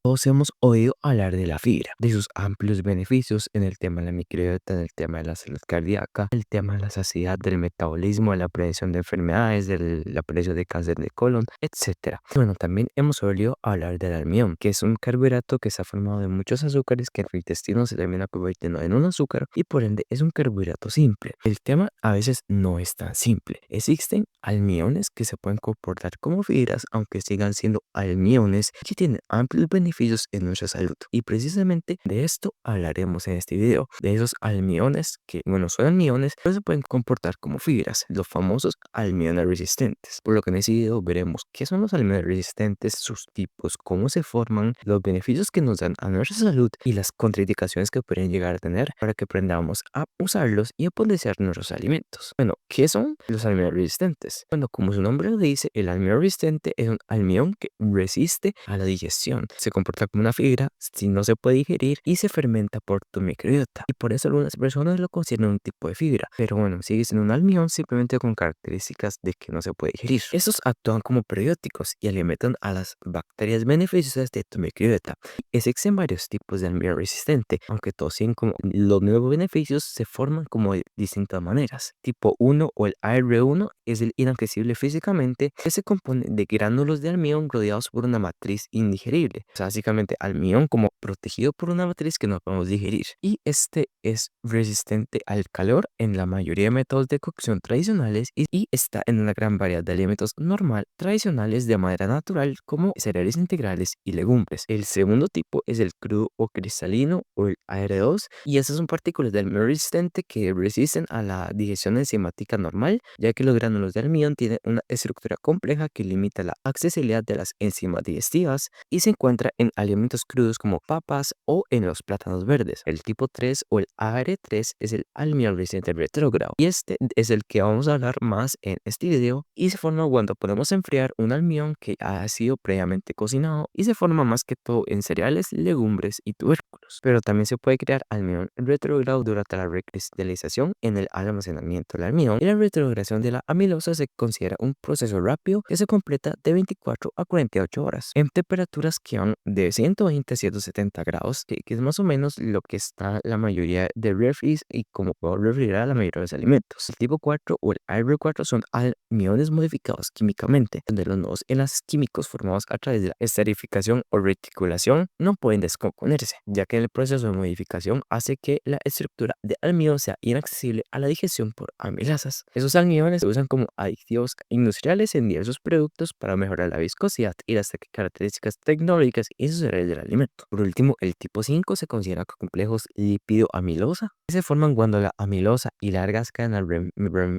Todos hemos oído hablar de la fibra, de sus amplios beneficios en el tema de la microbiota, en el tema de la salud cardíaca, el tema de la saciedad, del metabolismo, de la prevención de enfermedades, de la prevención de cáncer de colon, etcétera. Bueno, también hemos oído hablar del almidón, que es un carbohidrato que está formado de muchos azúcares que en el intestino se termina convirtiendo en un azúcar y por ende es un carbohidrato simple. El tema a veces no es tan simple. Existen almidones que se pueden comportar como fibras, aunque sigan siendo almidones que tienen amplios beneficios en nuestra salud. Y precisamente de esto hablaremos en este video, de esos almidones que, bueno, son almidones, pero se pueden comportar como fibras, los famosos almidones resistentes. Por lo que en este video veremos qué son los almidones resistentes, sus tipos, cómo se forman, los beneficios que nos dan a nuestra salud y las contraindicaciones que pueden llegar a tener para que aprendamos a usarlos y a potenciar nuestros alimentos. Bueno, ¿qué son los almidones resistentes? Bueno, como su nombre lo dice, el almidón resistente es un almidón que resiste a la digestión. Se comporta como una fibra si no se puede digerir y se fermenta por tu microbiota. Y por eso algunas personas lo consideran un tipo de fibra. Pero bueno, sigue siendo un almidón simplemente con características de que no se puede digerir. Estos actúan como prebióticos y alimentan a las bacterias beneficiosas de tu microbiota. Existen varios tipos de almidón resistente, aunque todos tienen como los nuevos beneficios se forman como de distintas maneras. Tipo 1 o el AR1 es el inaccesible físicamente, que se compone de gránulos de almidón rodeados por una matriz indigerible. O sea, básicamente almidón como protegido por una matriz que no podemos digerir. Y este es resistente al calor en la mayoría de métodos de cocción tradicionales y está en una gran variedad de alimentos normal tradicionales de manera natural como cereales integrales y legumbres. El segundo tipo es el crudo o cristalino o el AR2 y esas son partículas de almidón resistente que resisten a la digestión enzimática normal, ya que los gránulos de almidón tienen una estructura compleja que limita la accesibilidad de las enzimas digestivas y se encuentra en alimentos crudos como papas o en los plátanos verdes. El tipo 3 o el AR3 es el almidón resistente retrógrado y este es el que vamos a hablar más en este video y se forma cuando podemos enfriar un almidón que ha sido previamente cocinado y se forma más que todo en cereales, legumbres y tubérculos. Pero también se puede crear almidón retrógrado durante la recristalización en el almacenamiento del almidón y la retrogradación de la amilosa se considera un proceso rápido que se completa de 24 a 48 horas en temperaturas que van de 120 a 170 grados, que es más o menos lo que está la mayoría de refris y como puedo refrigerar la mayoría de los alimentos. El tipo 4 o el AR4 son almidones modificados químicamente, donde los nodos enlaces químicos formados a través de la esterificación o reticulación no pueden descomponerse, ya que el proceso de modificación hace que la estructura de almidón sea inaccesible a la digestión por amilasas. Esos almidones se usan como aditivos industriales en diversos productos para mejorar la viscosidad y las características tecnológicas y sociales del alimento. Por último, el tipo 5 se considera complejos lípido-amilosa, que se forman cuando la amilosa y largas cadenas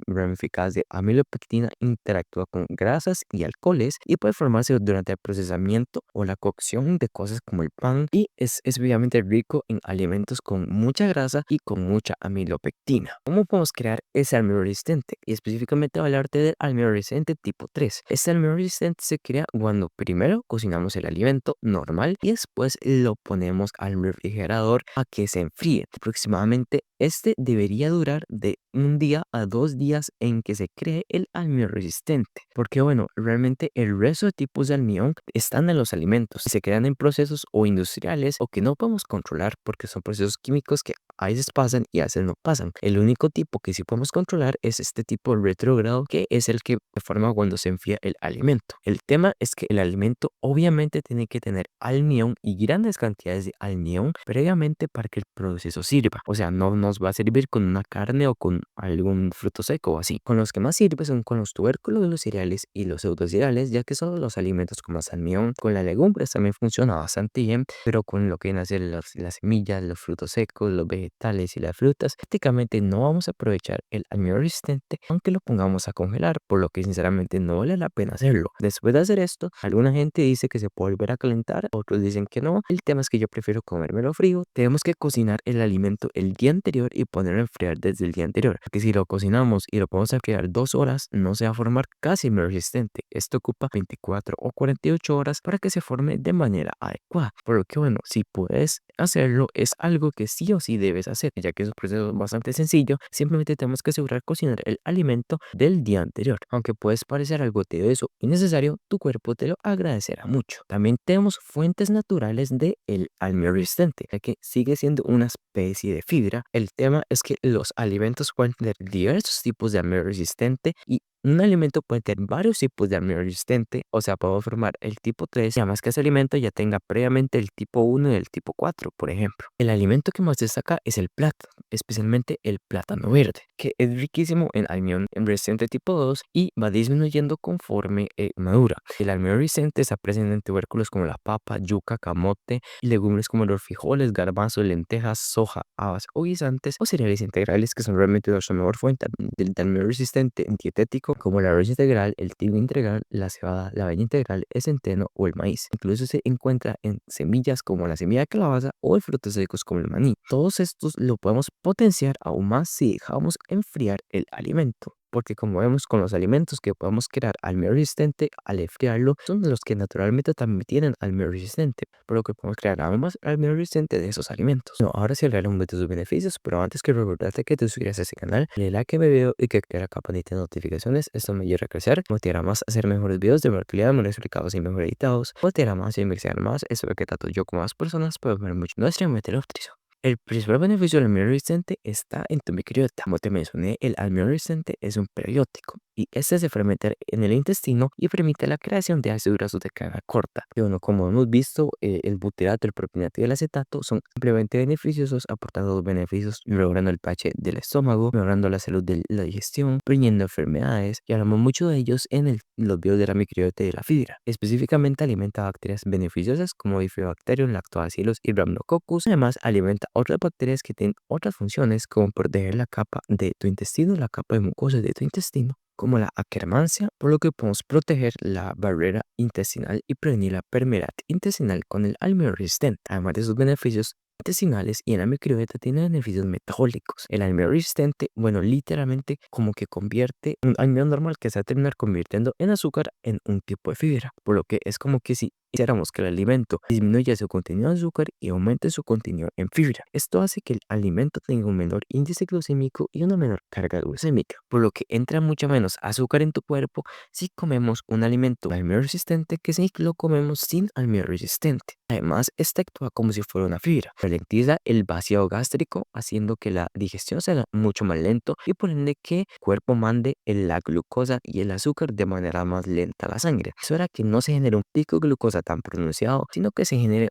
ramificadas de amilopectina interactúan con grasas y alcoholes y puede formarse durante el procesamiento o la cocción de cosas como el pan y es obviamente rico en alimentos con mucha grasa y con mucha amilopectina. ¿Cómo podemos crear ese almidón resistente? Y específicamente voy a hablarte del almidón resistente tipo 3. Este almidón resistente se crea cuando primero cocinamos el alimento normal y después lo ponemos al refrigerador a que se enfríe. Aproximadamente este debería durar de 1 día a 2 días en que se cree el almidón resistente, porque bueno, realmente el resto de tipos de almidón están en los alimentos, se crean en procesos o industriales o que no podemos controlar porque son procesos químicos que a veces pasan y a veces no pasan. El único tipo que sí podemos controlar es este tipo retrógrado, que es el que se forma cuando se enfría el alimento. El tema es que el alimento obviamente tiene que tener almidón y grandes cantidades de almidón previamente para que el proceso sirva. O sea, no nos va a servir con una carne o con algún fruto seco o así. Con los que más sirve son con los tubérculos de los cereales y los pseudocereales, ya que son los alimentos con más almidón. Con las legumbres también funciona bastante bien, pero con lo que vienen a ser las semillas, los frutos secos, los vegetales y las frutas, prácticamente no vamos a aprovechar el almidón resistente aunque lo pongamos a congelar, por lo que sinceramente no vale la pena hacerlo. Después de hacer esto, alguna gente dice que se puede volver a calentar, otros dicen que no. El tema es que yo prefiero comérmelo frío. Tenemos que cocinar el alimento el día anterior anterior y ponerlo a enfriar desde el día anterior. Porque si lo cocinamos y lo podemos enfriar 2 horas, no se va a formar casi resistente. Esto ocupa 24 o 48 horas para que se forme de manera adecuada. Por lo que bueno, si puedes hacerlo, es algo que sí o sí debes hacer, ya que es un proceso bastante sencillo. Simplemente tenemos que asegurar cocinar el alimento del día anterior. Aunque puedes parecer algo tedioso y necesario, tu cuerpo te lo agradecerá mucho. También tenemos fuentes naturales de el almidón resistente, ya que sigue siendo una especie de fibra. El tema es que los alimentos pueden tener diversos tipos de almidón resistente y un alimento puede tener varios tipos de almidón resistente, o sea, podemos formar el tipo 3 y además que ese alimento ya tenga previamente el tipo 1 y el tipo 4, por ejemplo. El alimento que más destaca es el plátano, especialmente el plátano verde, que es riquísimo en almidón resistente tipo 2 y va disminuyendo conforme madura. El almidón resistente está presente en tubérculos como la papa, yuca, camote y legumbres como los frijoles, garbanzos, lentejas, soja, habas o guisantes o cereales integrales que son realmente nuestra mejor fuente del almidón resistente en dietético como el arroz integral, el trigo integral, la cebada, la avena integral, el centeno o el maíz. Incluso se encuentra en semillas como la semilla de calabaza o en frutos secos como el maní. Todos estos lo podemos potenciar aún más si dejamos enfriar el alimento. Porque como vemos con los alimentos que podemos crear almidón resistente al enfriarlo, son los que naturalmente también tienen almidón resistente, por lo que podemos crear aún más almidón resistente de esos alimentos. No, ahora sí hablaremos de sus beneficios, pero antes que recordarte que te suscribas a este canal, dale like a mi video y que active la campanita de notificaciones. Esto me ayuda a crecer, motivará más a hacer mejores videos de mejor calidad, mejor explicados y mejor editados, motivará más a investigar más. Espero que tanto yo como más personas puedan ver mucho nuestra meteoroptrizo. El principal beneficio del almidón resistente está en tu microbiota. Como te mencioné, el almidón resistente es un prebiótico y este se fermenta en el intestino y permite la creación de ácidos grasos de cadena corta. Y bueno, como hemos visto, el butirato, el propionato y el acetato son ampliamente beneficiosos, aportando los beneficios, mejorando el pH del estómago, mejorando la salud de la digestión, previendo enfermedades, y hablamos mucho de ellos en los videos de la microbiota y de la fibra. Específicamente alimenta bacterias beneficiosas como Bifidobacterium, Lactobacillus y Rhamnococcus. Además, alimenta otras bacterias que tienen otras funciones como proteger la capa de tu intestino, la capa de mucosa de tu intestino, como la Akkermansia, por lo que podemos proteger la barrera intestinal y prevenir la permeabilidad intestinal con el almidón resistente. Además de sus beneficios intestinales y en la microbiota tiene beneficios metabólicos. El almidón resistente, bueno, literalmente como que convierte un almidón normal que se va a terminar convirtiendo en azúcar en un tipo de fibra, por lo que es como que si hiciéramos que el alimento disminuya su contenido de azúcar y aumente su contenido en fibra. Esto hace que el alimento tenga un menor índice glucémico y una menor carga glucémica, por lo que entra mucha menos azúcar en tu cuerpo si comemos un alimento almidón resistente que si lo comemos sin almidón resistente. Además, este actúa como si fuera una fibra, ralentiza el vaciado gástrico, haciendo que la digestión sea mucho más lento y por ende que el cuerpo mande la glucosa y el azúcar de manera más lenta a la sangre. Eso hará que no se genere un pico de glucosa tan pronunciado, sino que se genere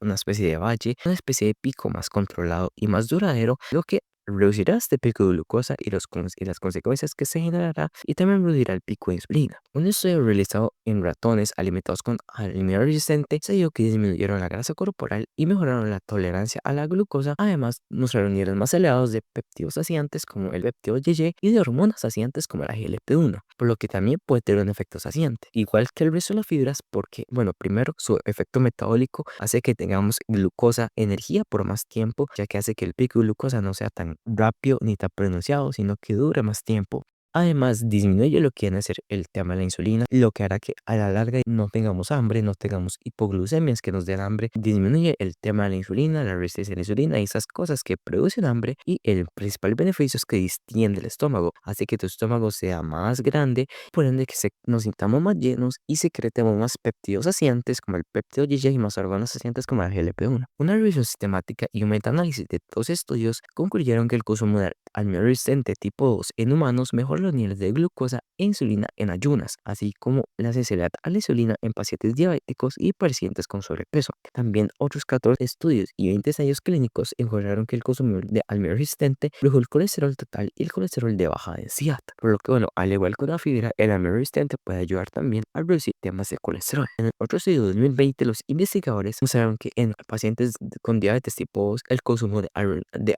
una especie de valle, una especie de pico más controlado y más duradero, lo que reducirá este pico de glucosa y las consecuencias que se generará, y también reducirá el pico de insulina. Un estudio realizado en ratones alimentados con almidón resistente se dio que disminuyeron la grasa corporal y mejoraron la tolerancia a la glucosa. Además, mostraron niveles más elevados de péptidos saciantes como el péptido YY y de hormonas saciantes como la GLP-1, por lo que también puede tener un efecto saciante, igual que el resto de las fibras, porque, bueno, primero su efecto metabólico hace que tengamos glucosa, energía por más tiempo, ya que hace que el pico de glucosa no sea tan rápido ni tan pronunciado, sino que dure más tiempo. Además, disminuye lo que viene a ser el tema de la insulina, lo que hará que a la larga no tengamos hambre, no tengamos hipoglucemias que nos den hambre. Disminuye el tema de la insulina, la resistencia a la insulina y esas cosas que producen hambre. Y el principal beneficio es que distiende el estómago, hace que tu estómago sea más grande, por ende que nos sintamos más llenos y secretemos más péptidos saciantes como el péptido YY y más órganos saciantes como la GLP-1. Una revisión sistemática y un metaanálisis de dos estudios concluyeron que el consumo de almidón resistente tipo 2 en humanos mejora los niveles de glucosa e insulina en ayunas, así como la sensibilidad a la insulina en pacientes diabéticos y pacientes con sobrepeso. También otros 14 estudios y 20 ensayos clínicos encontraron que el consumo de almidón resistente redujo el colesterol total y el colesterol de baja densidad. Por lo que, bueno, al igual que la fibra, el almidón resistente puede ayudar también a reducir temas de colesterol. En el otro estudio de 2020, los investigadores mostraron que en pacientes con diabetes tipo 2, el consumo de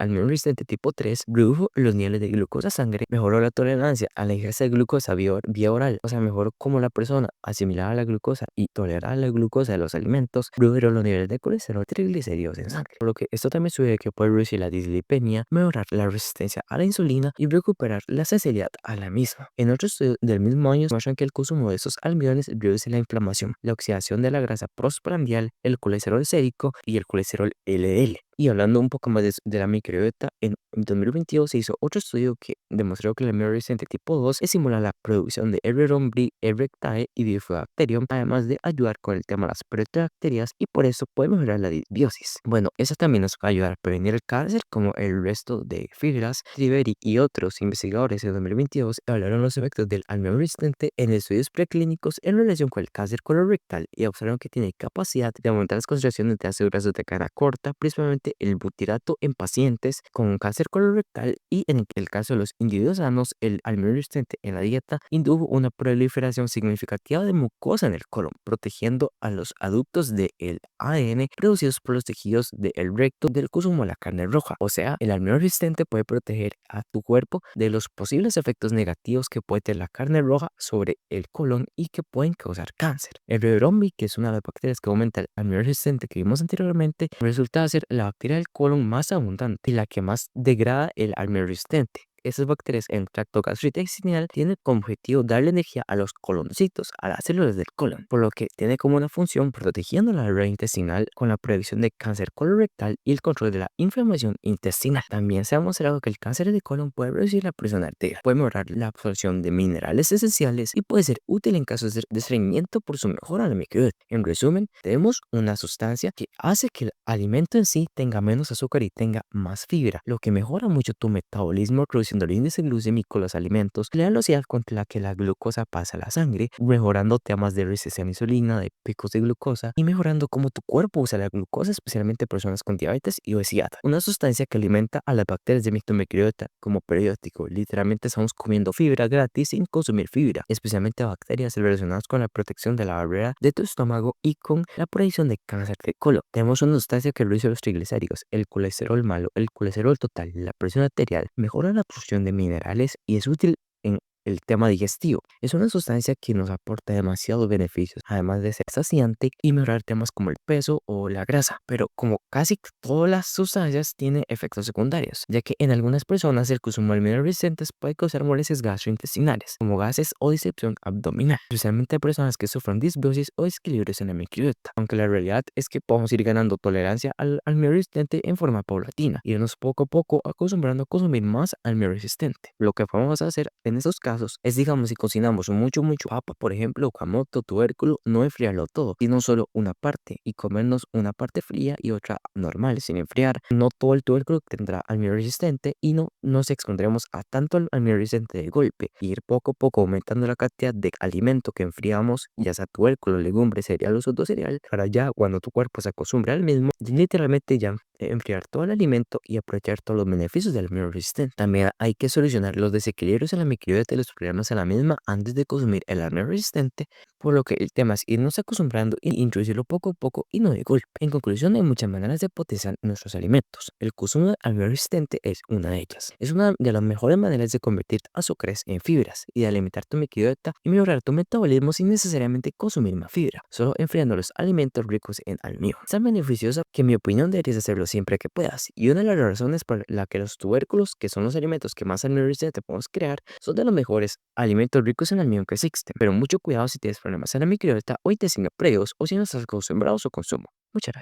almidón resistente tipo 3 redujo redujo los niveles de glucosa en sangre, mejoró la tolerancia a la ingesta de glucosa vía oral, o sea, mejoró cómo la persona asimilaba la glucosa y toleraba la glucosa de los alimentos, redujo los niveles de colesterol y triglicéridos en sangre. Por lo que esto también sugiere que puede reducir la dislipemia, mejorar la resistencia a la insulina y recuperar la sensibilidad a la misma. En otro estudio del mismo año muestran que el consumo de estos almidones reduce la inflamación, la oxidación de la grasa postprandial, el colesterol sérico y el colesterol LDL. Y hablando un poco más de la microbiota, en 2022 se hizo otro estudio que demostró que la almidón resistente tipo 2 estimula la producción de Erythrombri, Erectae y Bifidobacterium, además de ayudar con el tema de las proteobacterias y por eso puede mejorar la disbiosis. Bueno, eso también nos va a ayudar a prevenir el cáncer, como el resto de fibras. Triveri y otros investigadores en 2022 evaluaron los efectos del almidón resistente en estudios preclínicos en relación con el cáncer colorectal y observaron que tiene capacidad de aumentar las concentraciones de ácidos grasos de cadena corta, principalmente el butirato en pacientes con cáncer colorectal, y en el caso de los individuos sanos, el almidón resistente en la dieta indujo una proliferación significativa de mucosa en el colon, protegiendo a los aductos del ADN producidos por los tejidos del recto del consumo de la carne roja. O sea, el almidón resistente puede proteger a tu cuerpo de los posibles efectos negativos que puede tener la carne roja sobre el colon y que pueden causar cáncer. El Rebrombi, que es una de las bacterias que aumenta el almidón resistente que vimos anteriormente, resulta ser la bacteria del colon más abundante y la que más degrada el almidón resistente. Esas bacterias en el tracto gastrointestinal tienen como objetivo darle energía a los coloncitos, a las células del colon, por lo que tiene como una función protegiendo la red intestinal con la prevención de cáncer colorectal y el control de la inflamación intestinal. También se ha mostrado que el cáncer de colon puede reducir la presión arterial, puede mejorar la absorción de minerales esenciales y puede ser útil en casos de estreñimiento por su mejora a la microbiota. En resumen, tenemos una sustancia que hace que el alimento en sí tenga menos azúcar y tenga más fibra, lo que mejora mucho tu metabolismo, reduciendo el índice glucémico de los alimentos, la velocidad con la que la glucosa pasa a la sangre, mejorando temas de resistencia a la insulina, de picos de glucosa y mejorando cómo tu cuerpo usa la glucosa, especialmente personas con diabetes y obesidad. Una sustancia que alimenta a las bacterias de tu microbiota como periódico. Literalmente estamos comiendo fibra gratis sin consumir fibra, especialmente bacterias relacionadas con la protección de la barrera de tu estómago y con la predicción de cáncer de colon. Tenemos una sustancia que reduce los triglicéridos, el colesterol malo, el colesterol total, la presión arterial, mejora la absorción de minerales y es útil en el tema digestivo. Es una sustancia que nos aporta demasiados beneficios, además de ser saciante y mejorar temas como el peso o la grasa. Pero como casi todas las sustancias tienen efectos secundarios, ya que en algunas personas el consumo de almidones resistentes puede causar molestias gastrointestinales, como gases o disección abdominal, especialmente a personas que sufren disbiosis o desequilibrios en la microbiota. Aunque la realidad es que podemos ir ganando tolerancia al almidón resistente en forma paulatina, irnos poco a poco acostumbrando a consumir más almidón resistente. Lo que podemos hacer en estos casos es, digamos, si cocinamos mucho papa, por ejemplo, camote, tubérculo, no enfriarlo todo, sino solo una parte y comernos una parte fría y otra normal, sin enfriar. No todo el tubérculo tendrá almidón resistente y no nos expondremos a tanto almidón resistente de golpe. Ir poco a poco aumentando la cantidad de alimento que enfriamos, ya sea tubérculo, legumbre, cereal o soto cereal, para ya cuando tu cuerpo se acostumbre al mismo, literalmente ya enfriar todo el alimento y aprovechar todos los beneficios del almidón resistente. También hay que solucionar los desequilibrios en la microbiota y los problemas en la misma antes de consumir el almidón resistente, por lo que el tema es irnos acostumbrando e introducirlo poco a poco y no de golpe. En conclusión, hay muchas maneras de potenciar nuestros alimentos. El consumo de almidón resistente es una de ellas. Es una de las mejores maneras de convertir azúcares en fibras y de alimentar tu microbiota y mejorar tu metabolismo sin necesariamente consumir más fibra, solo enfriando los alimentos ricos en almidón. Es tan beneficiosa que en mi opinión deberías hacerlo siempre que puedas, y una de las razones por la que los tubérculos, que son los alimentos que más almidón resistente podemos crear, son de los mejores alimentos ricos en almidón que existen. Pero mucho cuidado si tienes problemas en la microbiota o intestinos previos o si no estás acostumbrado a su consumo. Muchas gracias.